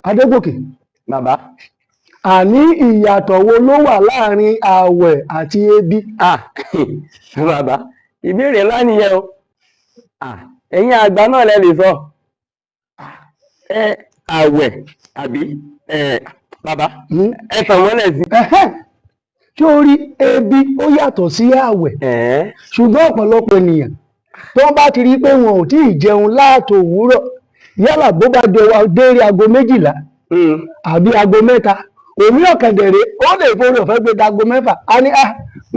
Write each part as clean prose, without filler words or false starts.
Adégòkè. Bàbá. Àní ìyàtọ̀ wo ló wà láàrin ààwẹ̀ àti ebi? Bàbá, ìbéèrè ńlá nìyẹn o. Ẹ̀yin àgbà náà lẹ lè sọ. Ààwẹ̀ àbí bàbá ẹ tàn mọ́lẹ̀ sí. Ṣé o rí ebi ó yàtọ̀ sí ààwẹ̀? Ṣùgbọ́n ọ̀pọ̀lọpọ̀ ènìyàn tó bá ti rí pé wọn ò tí ì jẹun láàtò òwúrọ̀ yálà bó bá dérí aago 12 àbí aago 3 òmí ọ̀kẹ̀dẹ̀rẹ̀ ó lè fórí ọ̀fẹ́ gbé dago 6 á ní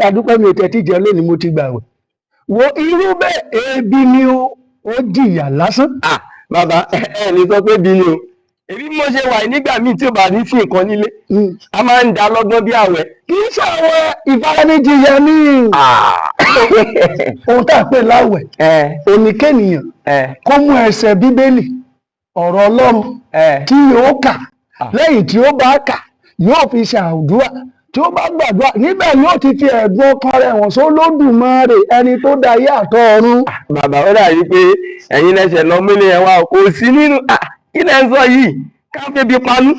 àdúpẹ́ mi ò tẹ̀tí jẹun lónìí mo ti gbààwẹ̀. Wo irú bẹ́ẹ̀ ebi ni ó jìyà lásán. Bàbá ẹ ní sọ pé bí ni o. Èbí mo ṣe wà nígbà míì tí ò bá ní sí nǹkan nílé a máa ń da lọ́gbọ́n bí àwẹ̀. Kì í ṣe àwọn ìfaranijìyà ní ohun tá a pè láwẹ̀ oníkẹ́nìyàn kó mú ẹsẹ̀ bíbélì ọ̀rọ̀ Ọlọ́run tí yóò kà lẹ́yìn tí ó bá kà yóò fi ṣàdúrà tí ó bá gbàdúrà níbẹ̀ yóò ti fi ẹ̀dùn ọkàn rẹ̀ hàn sólódùmarè ẹni tó dá ayé àtọ̀run. Bàbá ó dàbí pé ẹ̀yin lẹ́sẹ̀ lọ mílẹ̀ ẹ̀ wá kò sí nínú kí lẹ́ ń sọ yìí ká febi panú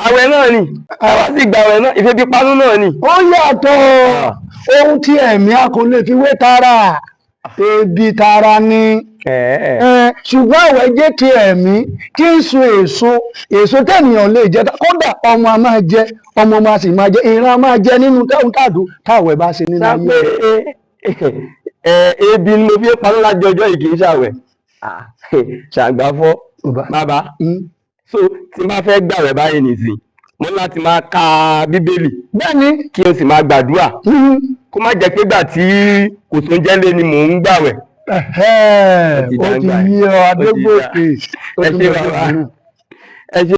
àwẹ̀ náà ni àwa sì gba àwẹ̀ náà ìfebi panú náà ni. Ó yàtọ̀ ohun tí ẹ̀mí a kò lè fi wé tara ebi tara ni ṣùgbọ́n àwẹ̀ jẹ́ ti ẹ̀mí tí ń so èso tẹ́nìyàn lè jẹ kódà ọmọ a máa jẹ ọmọ máa sì máa jẹ ìran a máa jẹ nínú táwẹ̀ bá ṣe nínú ayé. Ebi ni mo fi panú láti ọjọ́ yìí kì í ṣàwẹ̀ ṣàgbáfọ́ bàbá so tí n bá fẹ́ gbàwẹ̀ báyìí nìsín mo láti máa ka bíbélì bẹ́ẹ̀ni kí o sì máa gbàdúrà kó má jẹ́ pé gbà tí kò tó ń jẹ́lé ni mò ń gbàwẹ̀. Ó ti yí ọ Adégòkè. Ẹ ṣé bàbá ẹ ṣé.